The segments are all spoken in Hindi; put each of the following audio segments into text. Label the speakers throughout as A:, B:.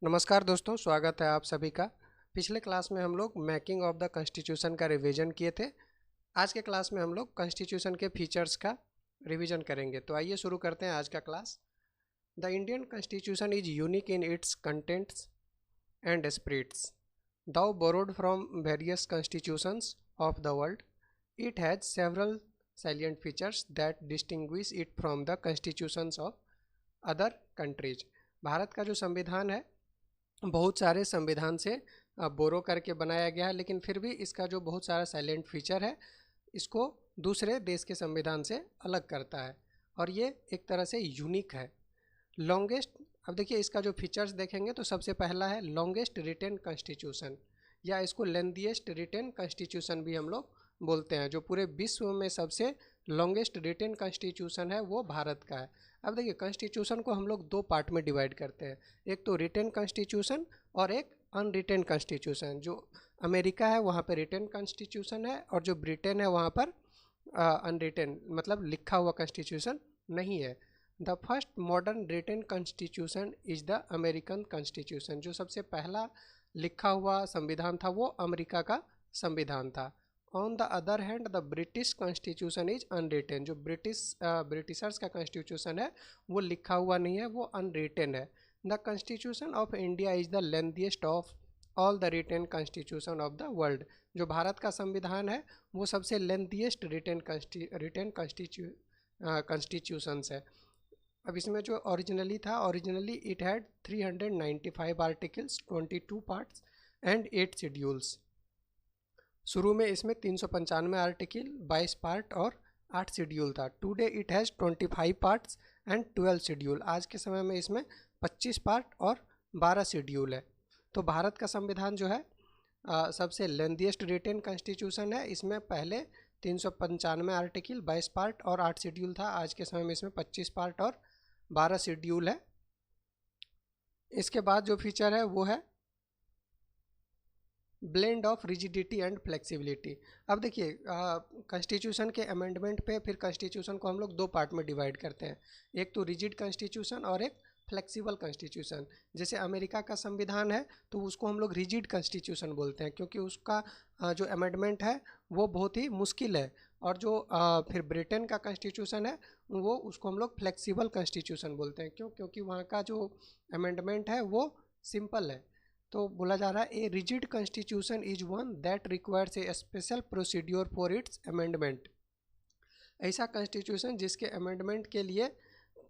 A: नमस्कार दोस्तों, स्वागत है आप सभी का। पिछले क्लास में हम लोग मेकिंग ऑफ द कॉन्स्टिट्यूशन का रिवीजन किए थे। आज के क्लास में हम लोग कॉन्स्टिट्यूशन के फीचर्स का रिवीजन करेंगे। तो आइए शुरू करते हैं आज का class. The Indian constitution is unique in its contents and spirits. Though borrowed from various constitutions of the world, it has several salient features that distinguish it from the constitutions of other countries। Bharat का जो संविधान है बहुत सारे संविधान से बोरो करके बनाया गया है, लेकिन फिर भी इसका जो बहुत सारा साइलेंट फीचर है इसको दूसरे देश के संविधान से अलग करता है और ये एक तरह से यूनिक है। लॉन्गेस्ट, अब देखिए इसका जो फीचर्स देखेंगे तो सबसे पहला है लॉन्गेस्ट रिटेन कॉन्स्टिट्यूशन, या इसको लेंथीएस्ट रिटेन कॉन्स्टिट्यूशन भी हम लोग बोलते हैं। जो पूरे विश्व में सबसे लॉन्गेस्ट रिटेन कॉन्स्टिट्यूशन है वो भारत का है। अब देखिए कॉन्स्टिट्यूशन को हम लोग दो पार्ट में डिवाइड करते हैं, एक तो रिटेन कॉन्स्टिट्यूशन और एक अनरिटेन कॉन्स्टिट्यूशन। जो अमेरिका है वहाँ पर रिटेन कॉन्स्टिट्यूशन है और जो ब्रिटेन है वहाँ पर अनरिटेन मतलब लिखा हुआ कॉन्स्टिट्यूशन नहीं है। The first modern written constitution is the American constitution. जो सबसे पहला लिखा हुआ संविधान था वो अमेरिका का संविधान था। On the other hand the British constitution is unwritten. जो ब्रिटिशर्स का कॉन्स्टिट्यूशन है वो लिखा हुआ नहीं है, वो अनरिटेन है। The constitution of India is the lengthiest of all the written constitution of the world. जो भारत का संविधान है वो सबसे लेंथीएस्ट रिटेन कॉन्स्टिट्यूशंस है। अब इसमें जो ओरिजिनली था, originally it had 395 articles, 22 parts and 8 schedules. शुरू में इसमें 395 आर्टिकल, 22 पार्ट और 8 शेड्यूल था। Today it has 25 parts and 12 schedule. आज के समय में इसमें 25 पार्ट और 12 शेड्यूल है। तो भारत का संविधान जो है सबसे लेंथीएस्ट रिटेन कॉन्स्टिट्यूशन है। इसमें पहले 395 आर्टिकल, 22 पार्ट और 8 शेड्यूल था। आज के समय में इसमें 25 पार्ट और 12 शेड्यूल है। इसके बाद जो फीचर है वो है blend of rigidity and flexibility. अब देखिए कॉन्स्टिट्यूशन के अमेंडमेंट पे फिर कॉन्स्टिट्यूशन को हम लोग दो पार्ट में डिवाइड करते हैं, एक तो रिजिड कॉन्स्टिट्यूशन और एक फ्लेक्सिबल कॉन्स्टिट्यूशन। जैसे अमेरिका का संविधान है तो उसको हम लोग रिजिड कॉन्स्टिट्यूशन बोलते हैं क्योंकि उसका जो अमेंडमेंट है वो बहुत ही मुश्किल है। और जो फिर ब्रिटेन का कॉन्स्टिट्यूशन है वो उसको हम लोग फ्लेक्सिबल कॉन्स्टिट्यूशन बोलते हैं। क्योंकि वहाँ का जो अमेंडमेंट है वो सिंपल है। तो बोला जा रहा है a rigid constitution is one that requires a special procedure for its amendment. ऐसा कॉन्स्टिट्यूशन जिसके अमेंडमेंट के लिए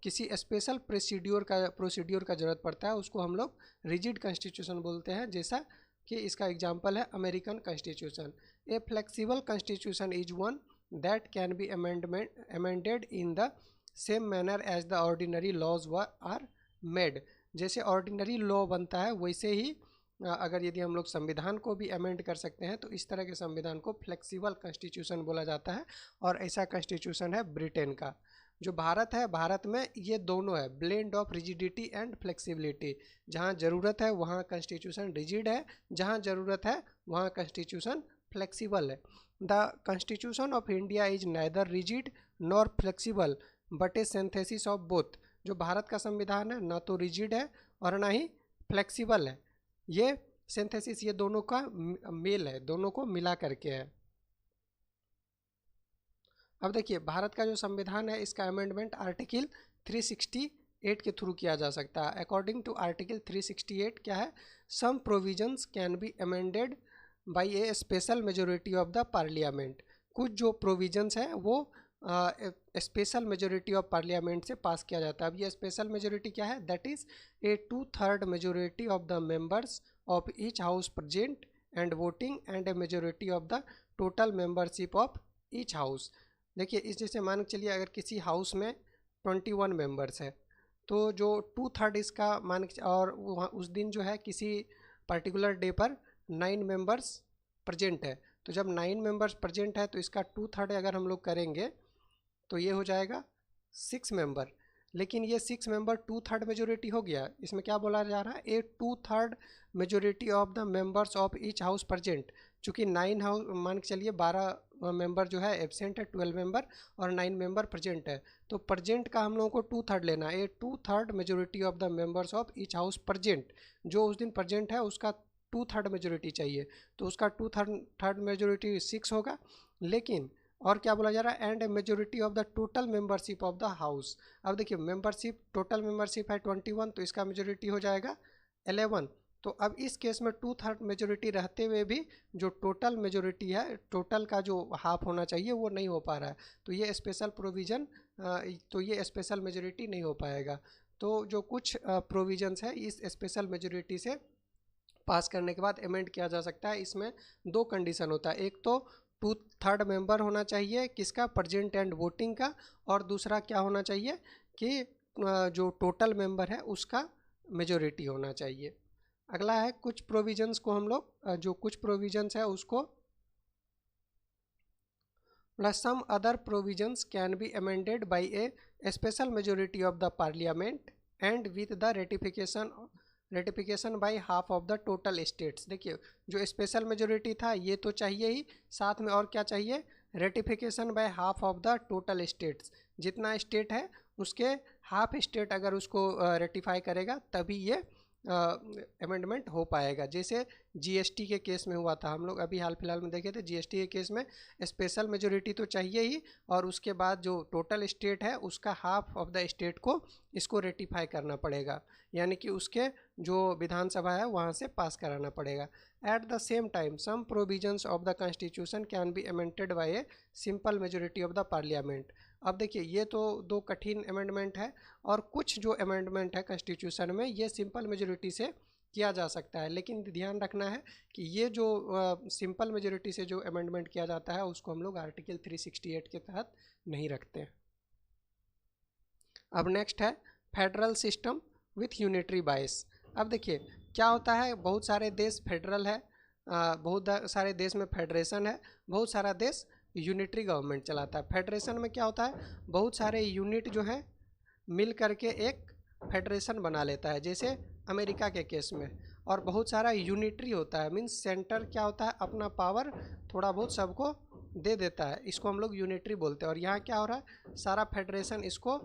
A: किसी स्पेशल प्रोसीड्योर का ज़रूरत पड़ता है उसको हम लोग रिजिड कॉन्स्टिट्यूशन बोलते हैं। जैसा कि इसका एग्जांपल है American constitution. A flexible constitution is one that can be amended in the same manner as the ordinary laws are made. जैसे ऑर्डिनरी लॉ बनता है वैसे ही अगर यदि हम लोग संविधान को भी अमेंड कर सकते हैं तो इस तरह के संविधान को फ्लेक्सिबल कॉन्स्टिट्यूशन बोला जाता है। और ऐसा कॉन्स्टिट्यूशन है ब्रिटेन का। जो भारत है, भारत में ये दोनों है, blend of rigidity and flexibility. जहाँ ज़रूरत है वहाँ कॉन्स्टिट्यूशन रिजिड है, जहाँ ज़रूरत है वहाँ कॉन्स्टिट्यूशन फ्लेक्सिबल है। The constitution of India is neither rigid nor flexible but A synthesis of both. जो भारत का संविधान है ना तो रिजिड है और ना ही फ्लेक्सिबल है, ये सिंथेसिस, ये दोनों का मेल है, दोनों को मिला करके है। अब देखिए भारत का जो संविधान है इसका अमेंडमेंट आर्टिकल 368 के थ्रू किया जा सकता है। अकॉर्डिंग टू आर्टिकल 368 क्या है, some provisions can be amended by a special majority of the parliament. कुछ जो प्रोविजंस हैं वो स्पेशल मेजोरिटी ऑफ पार्लियामेंट से पास किया जाता है। अब ये स्पेशल मेजोरिटी क्या है, that is a 2/3 majority of the members of each house present and voting and A majority of the total membership of each house. देखिए इस जैसे मान के चलिए अगर किसी हाउस में 21 मेंबर्स है तो जो 2/3 इसका मान और वहाँ उस दिन जो है किसी पर्टिकुलर डे पर 9 मेंबर्स प्रेजेंट है, तो जब 9 मेंबर्स प्रेजेंट है तो इसका 2/3 अगर हम लोग करेंगे तो ये हो जाएगा 6 मेंबर। लेकिन ये 6 मेंबर 2/3 मेजोरिटी हो गया। इसमें क्या बोला जा रहा है, ए 2/3 majority of the members of each house present. चूँकि 9 हाउस मान के चलिए 12 मेंबर जो है एब्सेंट है, 12 मेंबर, और 9 मेंबर प्रेजेंट है। तो प्रेजेंट का हम लोगों को 2/3 लेना है। 2/3 majority of the members of each house present, जो उस दिन प्रेजेंट है उसका 2/3 मेजोरिटी चाहिए। तो उसका 2/3 मेजोरिटी 6 होगा। लेकिन और क्या बोला जा रहा है, and majority of the total membership of the house. अब देखिए मेंबरशिप, टोटल मेंबरशिप है 21, तो इसका मेजोरिटी हो जाएगा 11। तो अब इस केस में 2/3 मेजोरिटी रहते हुए भी जो टोटल मेजोरिटी है, टोटल का जो हाफ होना चाहिए वो नहीं हो पा रहा है। तो ये स्पेशल प्रोविज़न, तो ये स्पेशल मेजोरिटी नहीं हो पाएगा। तो जो कुछ प्रोविजंस है इस स्पेशल मेजोरिटी से पास करने के बाद अमेंड किया जा सकता है। इसमें 2 कंडीशन होता है, एक तो 2/3 मेंबर होना चाहिए किसका, प्रेजेंट एंड वोटिंग का, और दूसरा क्या होना चाहिए कि जो टोटल मेंबर है उसका मेजोरिटी होना चाहिए। अगला है कुछ प्रोविजंस को हम लोग जो कुछ प्रोविजंस है उसको plus some other provisions can be amended by a special majority of the parliament and with the ratification by half of the total states. देखिए जो स्पेशल मेजोरिटी था ये तो चाहिए ही, साथ में और क्या चाहिए, ratification by half of the total states. जितना स्टेट है उसके हाफ स्टेट अगर उसको रेटिफाई करेगा तभी ये अमेंडमेंट हो पाएगा। जैसे जीएसटी के केस में हुआ था, हम लोग अभी हाल फिलहाल में देखे थे जीएसटी के केस में स्पेशल मेजोरिटी तो चाहिए ही, और उसके बाद जो टोटल स्टेट है उसका हाफ ऑफ द स्टेट को इसको रेटिफाई करना पड़ेगा, यानी कि उसके जो विधानसभा है वहाँ से पास कराना पड़ेगा। At the same time some provisions of the constitution can be amended by a simple majority of the parliament. अब देखिए ये तो 2 कठिन अमेंडमेंट है, और कुछ जो अमेंडमेंट है कॉन्स्टिट्यूशन में ये सिंपल मेजोरिटी से किया जा सकता है। लेकिन ध्यान रखना है कि ये जो सिंपल मेजोरिटी से जो अमेंडमेंट किया जाता है उसको हम लोग आर्टिकल 368 के तहत नहीं रखते हैं। अब नेक्स्ट है फेडरल सिस्टम विथ यूनिटरी बायस। अब देखिए क्या होता है, बहुत सारे देश फेडरल है, बहुत सारे देश में फेडरेशन है, बहुत सारा देश यूनिटरी गवर्नमेंट चलाता है। फेडरेशन में क्या होता है, बहुत सारे यूनिट जो है मिल करके एक फेडरेशन बना लेता है, जैसे अमेरिका के केस में। और बहुत सारा यूनिटरी होता है, मीन्स सेंटर क्या होता है अपना पावर थोड़ा बहुत सबको दे देता है, इसको हम लोग यूनिटरी बोलते हैं। और यहाँ क्या हो रहा है, सारा फेडरेशन इसको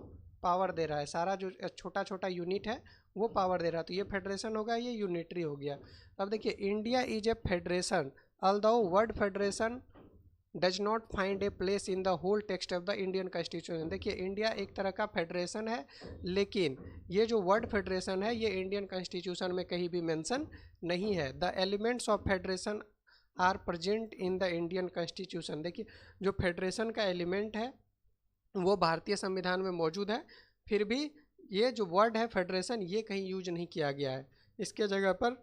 A: पावर दे रहा है, सारा जो छोटा छोटा यूनिट है वो पावर दे रहा है। तो ये फेडरेशन हो गया, ये यूनिटरी हो गया। अब देखिए India is a federation although word federation does not find a place in the whole text of the Indian constitution. देखिए इंडिया एक तरह का फेडरेशन है, लेकिन ये जो वर्ड फेडरेशन है ये इंडियन कॉन्स्टिट्यूशन में कहीं भी मेंशन नहीं है। The elements of federation are present in the Indian constitution. देखिए जो फेडरेशन का एलिमेंट है वो भारतीय संविधान में मौजूद है, फिर भी ये जो वर्ड है फेडरेशन ये कहीं यूज नहीं किया गया है, इसके जगह पर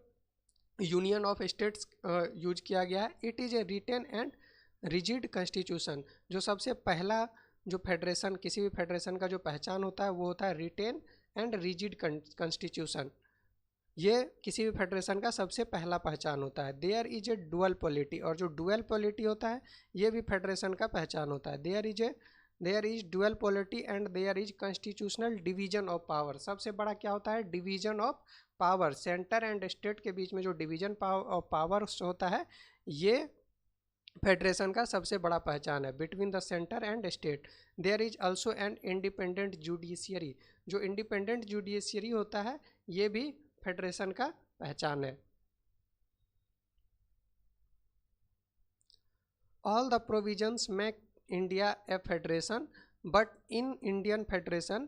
A: यूनियन ऑफ स्टेट्स यूज किया गया है। It is a written and rigid constitution. जो सबसे पहला जो फेडरेशन, किसी भी फेडरेशन का जो पहचान होता है वो होता है रिटेन एंड रिजिड कॉन्स्टिट्यूशन। ये किसी भी फेडरेशन का सबसे पहला पहचान होता है। There is a dual polity, और जो डुअल पॉलिटी होता है ये भी फेडरेशन का पहचान होता है। There is dual polity and there is constitutional division of power. सबसे बड़ा क्या होता है, division of power. Centre and state के बीच में जो डिवीजन ऑफ पावर होता है ये फेडरेशन का सबसे बड़ा पहचान है, between the centre and state. There is also an independent judiciary. जो इंडिपेंडेंट जुडिशियरी होता है ये भी फेडरेशन का पहचान है। All the provisions make India a federation, but in Indian federation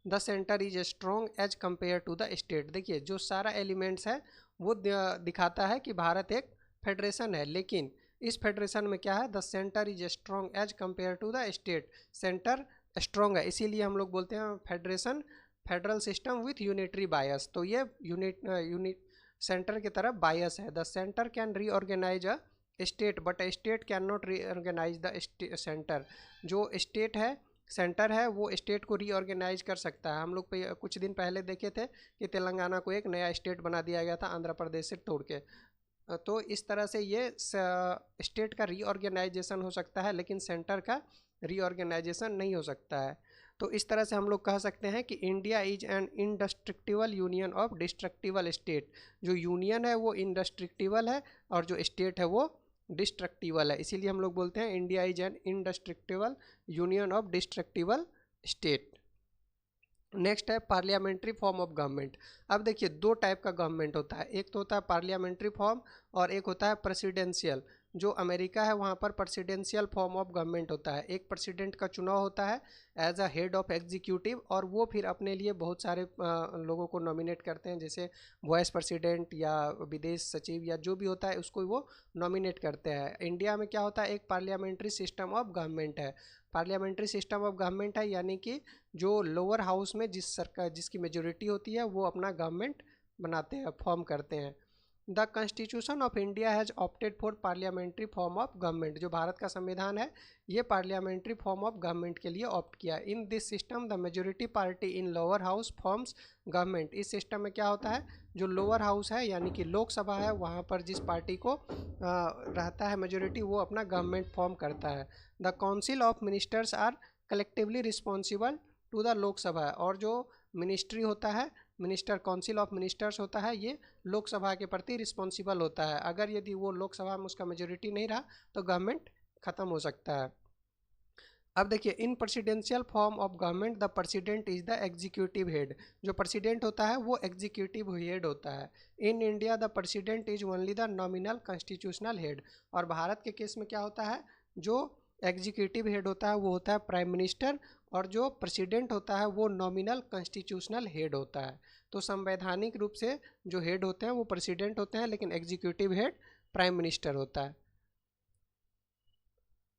A: the centre is strong as compare to the state. देखिए जो सारा एलिमेंट्स है वो दिखाता है कि भारत एक फेडरेशन है, लेकिन इस फेडरेशन में क्या है, the centre is strong as compare to the state. Centre strong है, इसीलिए हम लोग बोलते हैं federation federal system with unitary bias. तो ये यूनिट सेंटर की तरफ बायस है। The centre can reorganise a state but state can not reorganise the centre. जो स्टेट है, सेंटर है, वो स्टेट को रीऑर्गेनाइज कर सकता है। हम लोग कुछ दिन पहले देखे थे कि तेलंगाना को एक नया स्टेट बना दिया गया था आंध्र प्रदेश से तोड़ के। तो इस तरह से ये स्टेट का रीऑर्गेनाइजेशन हो सकता है, लेकिन सेंटर का रीऑर्गेनाइजेशन नहीं हो सकता है। तो इस तरह से हम लोग कह सकते हैं कि India is an indestructible union of destructible state. जो यूनियन है वो इंडस्ट्रक्टिबल है और जो स्टेट है वो डिस्ट्रक्टिबल है, इसीलिए हम लोग बोलते हैं India is N indestructible union of destructible state. Next है पार्लियामेंट्री फॉर्म ऑफ गवर्नमेंट। अब देखिए दो टाइप का गवर्नमेंट होता है, एक तो होता है पार्लियामेंट्री फॉर्म और एक होता है प्रेसिडेंशियल। जो अमेरिका है वहाँ पर प्रेसिडेंशियल फॉर्म ऑफ गवर्नमेंट होता है, एक प्रेसिडेंट का चुनाव होता है as a head of executive, और वो फिर अपने लिए बहुत सारे लोगों को नॉमिनेट करते हैं, जैसे वाइस प्रेसिडेंट या विदेश सचिव या जो भी होता है उसको वो नॉमिनेट करते हैं। इंडिया में क्या होता है, एक पार्लियामेंट्री सिस्टम ऑफ गवर्नमेंट है। पार्लियामेंट्री सिस्टम ऑफ गवर्नमेंट है यानी कि जो लोअर हाउस में जिस सरकार जिसकी मेजोरिटी होती है वो अपना गवर्नमेंट बनाते हैं, फॉर्म करते हैं। The constitution of India has opted for parliamentary form of government. जो भारत का संविधान है ये पार्लियामेंट्री फॉर्म ऑफ गवर्नमेंट के लिए ऑप्ट किया। In this system the majority party in lower house forms government. इस सिस्टम में क्या होता है, जो लोअर हाउस है यानी कि लोकसभा है वहाँ पर जिस पार्टी को रहता है मेजोरिटी वो अपना गवर्नमेंट फॉर्म करता है। The council of ministers are collectively responsible to the Lok Sabha. और जो मिनिस्ट्री होता है, मिनिस्टर काउंसिल ऑफ मिनिस्टर्स होता है, ये लोकसभा के प्रति रिस्पॉन्सिबल होता है। अगर यदि वो लोकसभा में उसका मेजोरिटी नहीं रहा तो गवर्नमेंट खत्म हो सकता है। अब देखिए in presidential form of government the president is the executive head. जो प्रेसिडेंट होता है वो एग्जीक्यूटिव हेड होता है। In India the president is only the nominal constitutional head. और भारत के केस में क्या होता है, जो एग्जीक्यूटिव हेड होता है वो होता है प्राइम मिनिस्टर, और जो प्रेसिडेंट होता है वो नॉमिनल कॉन्स्टिट्यूशनल हेड होता है। तो संवैधानिक रूप से जो हेड होते हैं वो प्रेसिडेंट होते हैं, लेकिन एग्जीक्यूटिव हेड प्राइम मिनिस्टर होता है।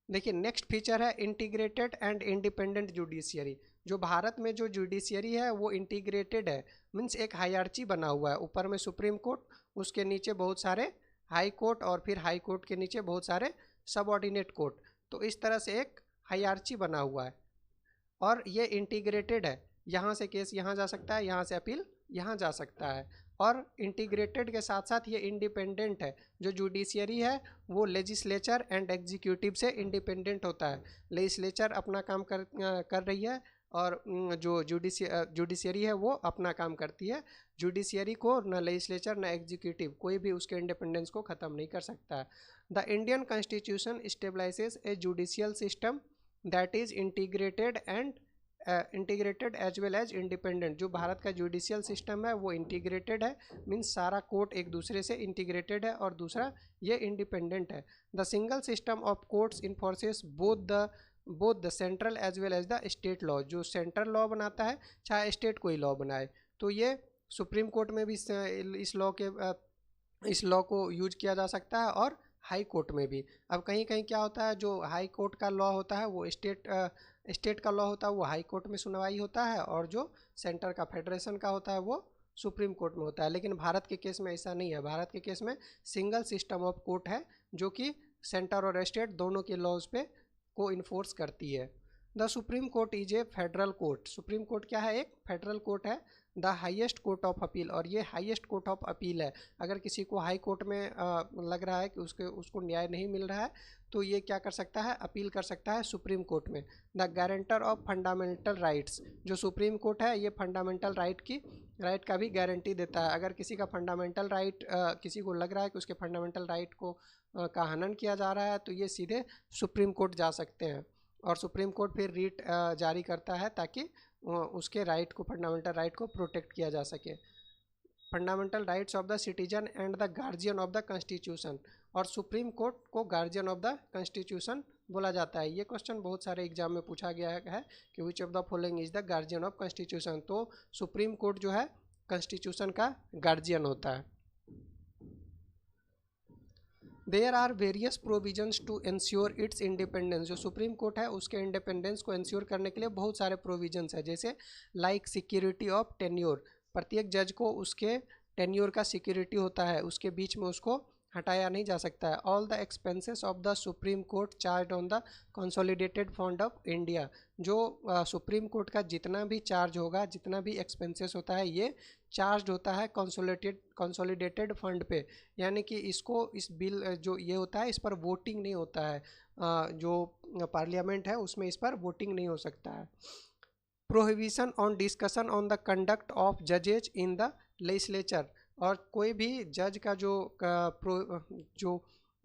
A: देखिए नेक्स्ट फीचर है इंटीग्रेटेड एंड इंडिपेंडेंट जुडिशियरी। जो भारत में जो जुडिशियरी है वो इंटीग्रेटेड है, मीन्स एक हायरार्ची बना हुआ है, ऊपर में सुप्रीम कोर्ट, उसके नीचे बहुत सारे हाई कोर्ट, और फिर हाई कोर्ट के नीचे बहुत सारे सबऑर्डिनेट कोर्ट। तो इस तरह से एक हायरार्ची बना हुआ है और ये इंटीग्रेटेड है। यहाँ से केस यहाँ जा सकता है, यहाँ से अपील यहाँ जा सकता है। और इंटीग्रेटेड के साथ साथ ये इंडिपेंडेंट है। जो जुडिशियरी है वो लेजिस्लेचर एंड एग्जीक्यूटिव से इंडिपेंडेंट होता है। लेजिस्लेचर अपना काम कर रही है और जो जुडिशियरी है वो अपना काम करती है। जुडिशियरी को न लेजिस्लेचर न एग्जीक्यूटिव कोई भी उसके इंडिपेंडेंस को ख़त्म नहीं कर सकता है। The Indian constitution stabilises a judicial system that is integrated as well as independent. जो भारत का जुडिशियल सिस्टम है वो इंटीग्रेटेड है, मीन्स सारा कोर्ट एक दूसरे से इंटीग्रेटेड है, और दूसरा ये इंडिपेंडेंट है। The single system of courts enforces both the central as well as the state law. जो सेंट्रल लॉ बनाता है चाहे स्टेट कोई लॉ बनाए, तो ये सुप्रीम कोर्ट में भी इस लॉ को यूज किया जा सकता है और हाई कोर्ट में भी। अब कहीं कहीं क्या होता है, जो हाई कोर्ट का लॉ होता है वो स्टेट का लॉ होता है वो हाई कोर्ट में सुनवाई होता है, और जो सेंटर का फेडरेशन का होता है वो सुप्रीम कोर्ट में होता है। लेकिन भारत के केस में ऐसा नहीं है। भारत के केस में सिंगल सिस्टम ऑफ कोर्ट है जो कि सेंटर और स्टेट दोनों के लॉज पे को इन्फोर्स करती है। The supreme court is a federal court. Supreme court क्या है, एक फेडरल कोर्ट है। The highest court of appeal, और ये हाईएस्ट कोर्ट ऑफ अपील है। अगर किसी को हाई कोर्ट में लग रहा है कि उसको न्याय नहीं मिल रहा है तो ये क्या कर सकता है, अपील कर सकता है सुप्रीम कोर्ट में। The guarantor of fundamental rights. जो सुप्रीम कोर्ट है ये फंडामेंटल राइट का भी गारंटी देता है। अगर किसी का फंडामेंटल राइट किसी को लग रहा है कि उसके फंडामेंटल राइट को का हनन किया जा रहा है तो ये सीधे सुप्रीम कोर्ट जा सकते हैं, और सुप्रीम कोर्ट फिर रीट जारी करता है ताकि उसके राइट को, फंडामेंटल राइट को प्रोटेक्ट किया जा सके। Fundamental rights of the citizen and the guardian of the constitution. और सुप्रीम कोर्ट को गार्जियन ऑफ द कॉन्स्टिट्यूशन बोला जाता है। ये क्वेश्चन बहुत सारे एग्जाम में पूछा गया है कि which of the following is the guardian of constitution. तो सुप्रीम कोर्ट जो है कॉन्स्टिट्यूशन का गार्जियन होता है। There are various provisions to ensure its independence. जो सुप्रीम कोर्ट है उसके इंडिपेंडेंस को इंश्योर करने के लिए बहुत सारे प्रोविजंस है, जैसे लाइक सिक्योरिटी ऑफ टेन्योर। प्रत्येक जज को उसके टेन्योर का सिक्योरिटी होता है, उसके बीच में उसको हटाया नहीं जा सकता है। All the expenses of the supreme court charge on the consolidated fund of India. जो सुप्रीम कोर्ट का जितना भी चार्ज होगा, जितना भी एक्सपेंसेस होता है, ये चार्ज होता है कंसोलिडेटेड फंड पे। यानी कि इसको, इस बिल जो ये होता है इस पर वोटिंग नहीं होता है। जो पार्लियामेंट है उसमें इस पर वोटिंग नहीं हो सकता है। Prohibition on discussion on the conduct of जजेज इन द लेजिस्लेचर। और कोई भी जज का जो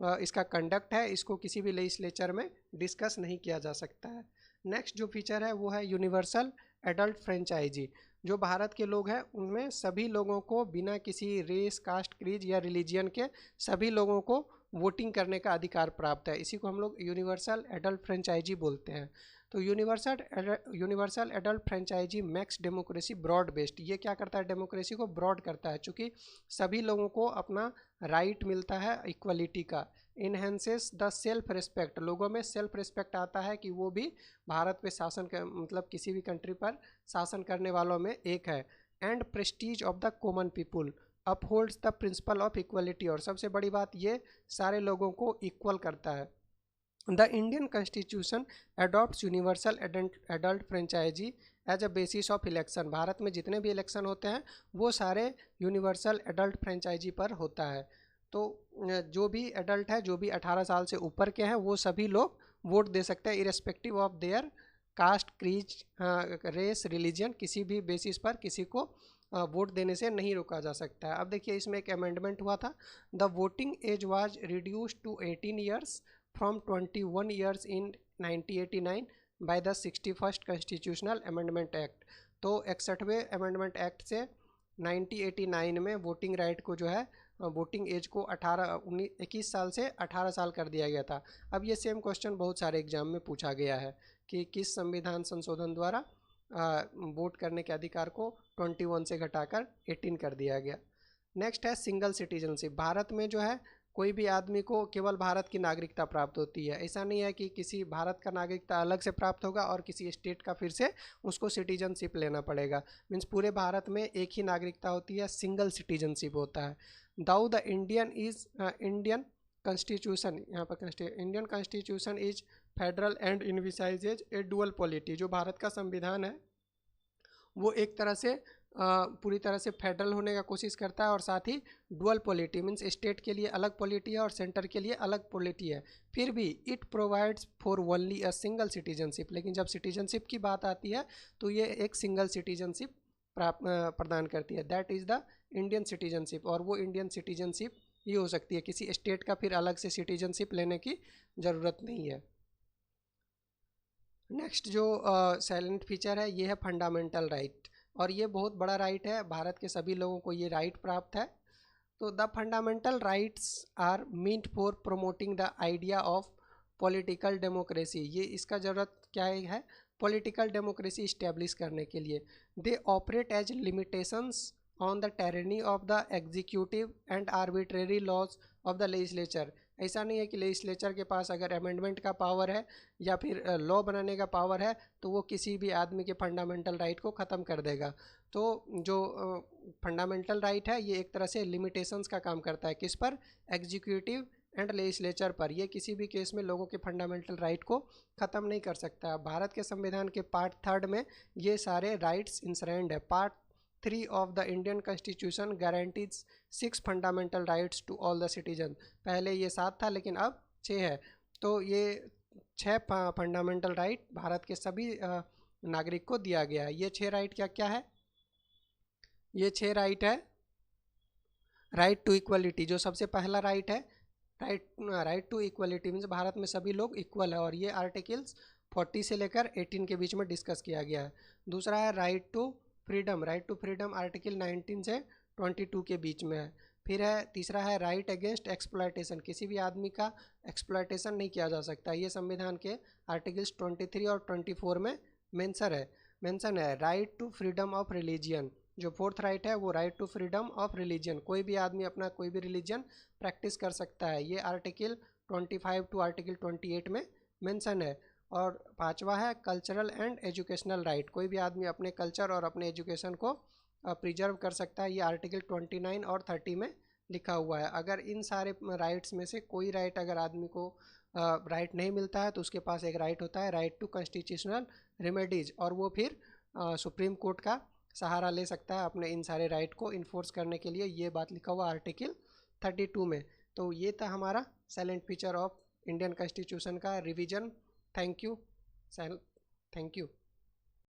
A: इसका कंडक्ट है, इसको किसी भी लेजिस्लेचर में डिस्कस नहीं किया जा सकता है। नेक्स्ट जो फीचर है वो है यूनिवर्सल एडल्ट फ्रेंचाइजी। जो भारत के लोग हैं उनमें सभी लोगों को बिना किसी रेस, कास्ट, क्रीज या रिलीजियन के सभी लोगों को वोटिंग करने का अधिकार प्राप्त है। इसी को हम लोग यूनिवर्सल एडल्ट फ्रेंचाइजी बोलते हैं। तो universal adult franchise makes democracy broad based. ये क्या करता है? डेमोक्रेसी को ब्रॉड करता है, चूँकि सभी लोगों को अपना राइट मिलता है इक्वलिटी का। Enhances the self respect. लोगों में सेल्फ रिस्पेक्ट आता है कि वो भी भारत पे शासन कर, मतलब किसी भी कंट्री पर शासन करने वालों में एक है। And Prestige of the common people upholds the principle of equality. और सबसे बड़ी बात, ये सारे लोगों को इक्वल करता है। The Indian constitution adopts universal adult franchise as a basis of election. Bharat में जितने भी इलेक्शन होते हैं वो सारे यूनिवर्सल एडल्ट फ्रेंचाइजी पर होता है। तो जो भी एडल्ट है, जो भी 18 साल से ऊपर के हैं, वो सभी लोग वोट दे सकते हैं irrespective of their caste, creed, race, religion. किसी भी बेसिस पर किसी को वोट देने से नहीं रोका जा सकता है। अब देखिए, इसमें एक अमेंडमेंट हुआ था। The voting age was reduced to 18 years from 21 years in 1989 by the 61st constitutional amendment act. तो 61वें अमेंडमेंट एक्ट से 1989 में वोटिंग राइट को जो है, वोटिंग एज को 21 साल से 18 साल कर दिया गया था। अब ये सेम क्वेश्चन बहुत सारे एग्जाम में पूछा गया है कि किस संविधान संशोधन द्वारा वोट करने के अधिकार को 21 से घटाकर 18 कर दिया गया। नेक्स्ट है सिंगल सिटीजनशिप। भारत में जो है कोई भी आदमी को केवल भारत की नागरिकता प्राप्त होती है। ऐसा नहीं है कि किसी भारत का नागरिकता अलग से प्राप्त होगा और किसी स्टेट का फिर से उसको सिटीजनशिप लेना पड़ेगा। मीन्स पूरे भारत में एक ही नागरिकता होती है, सिंगल सिटीजनशिप होता है। दाउ द इंडियन कॉन्स्टिट्यूशन, यहाँ पर Indian constitution is federal and envisages a dual polity. जो भारत का संविधान है वो एक तरह से पूरी तरह से फेडरल होने का कोशिश करता है और साथ ही डुअल पॉलिटी, मीन्स स्टेट के लिए अलग पॉलिटी है और सेंटर के लिए अलग पॉलिटी है। फिर भी it provides for only a single citizenship. लेकिन जब सिटीजनशिप की बात आती है तो ये एक सिंगल सिटीजनशिप प्रदान करती है। That is the Indian citizenship. और वो इंडियन सिटीजनशिप ये हो सकती है, किसी स्टेट का फिर अलग से सिटीजनशिप लेने की ज़रूरत नहीं है। नेक्स्ट जो साइलेंट फीचर है ये है फंडामेंटल राइट। और ये बहुत बड़ा राइट है, भारत के सभी लोगों को ये राइट प्राप्त है। तो the fundamental rights are meant for promoting the idea of political democracy. ये इसका ज़रूरत क्या है? पॉलिटिकल डेमोक्रेसी इस्टेब्लिश करने के लिए। They operate as limitations on the tyranny of the executive and arbitrary laws of the legislature. ऐसा नहीं है कि लेजिस्लेचर के पास अगर अमेंडमेंट का पावर है या फिर लॉ बनाने का पावर है तो वो किसी भी आदमी के फंडामेंटल राइट को ख़त्म कर देगा। तो जो फंडामेंटल राइट है ये एक तरह से लिमिटेशंस का काम करता है। किस पर? एग्जीक्यूटिव एंड लेजिस्लेचर पर। ये किसी भी केस में लोगों के फंडामेंटल राइट को ख़त्म नहीं कर सकता। भारत के संविधान के पार्ट 3 में ये सारे राइट्स इंसरेंड है। Part 3 of the Indian constitution guarantees 6 fundamental rights to all the citizen. पहले ये 7 था लेकिन अब 6 है। तो ये 6 फंडामेंटल राइट भारत के सभी नागरिक को दिया गया है। ये 6 राइट क्या क्या है? ये 6 राइट है। राइट टू इक्वलिटी जो सबसे पहला राइट है, right to equality means Bharat में सभी लोग इक्वल है और ये आर्टिकल्स 40 से लेकर 18 के बीच में डिस्कस किया गया है। दूसरा है right to freedom. Right to freedom article 19 से 22 के बीच में है। फिर है तीसरा है राइट अगेंस्ट एक्सप्लॉयटेशन। किसी भी आदमी का एक्सप्लॉयटेशन नहीं किया जा सकता। ये संविधान के आर्टिकल्स 23 और 24 में मेंशन है। Right to freedom of religion. जो 4th राइट है वो right to freedom of religion. कोई भी आदमी अपना कोई भी रिलीजन प्रैक्टिस कर सकता है। ये आर्टिकल 25 टू आर्टिकल 28 में मेंशन है। और 5वां है कल्चरल एंड एजुकेशनल राइट। कोई भी आदमी अपने कल्चर और अपने एजुकेशन को प्रिजर्व कर सकता है। ये आर्टिकल 29 और 30 में लिखा हुआ है। अगर इन सारे राइट्स में से कोई राइट अगर आदमी को राइट नहीं मिलता है तो उसके पास एक राइट होता है राइट टू कॉन्स्टिट्यूशनल रेमेडीज। और वो फिर सुप्रीम कोर्ट का सहारा ले सकता है अपने इन सारे राइट को इन्फोर्स करने के लिए। ये बात लिखा हुआ आर्टिकल 32 में। तो ये था हमारा silent feature of Indian constitution का रिवीजन। Thank you.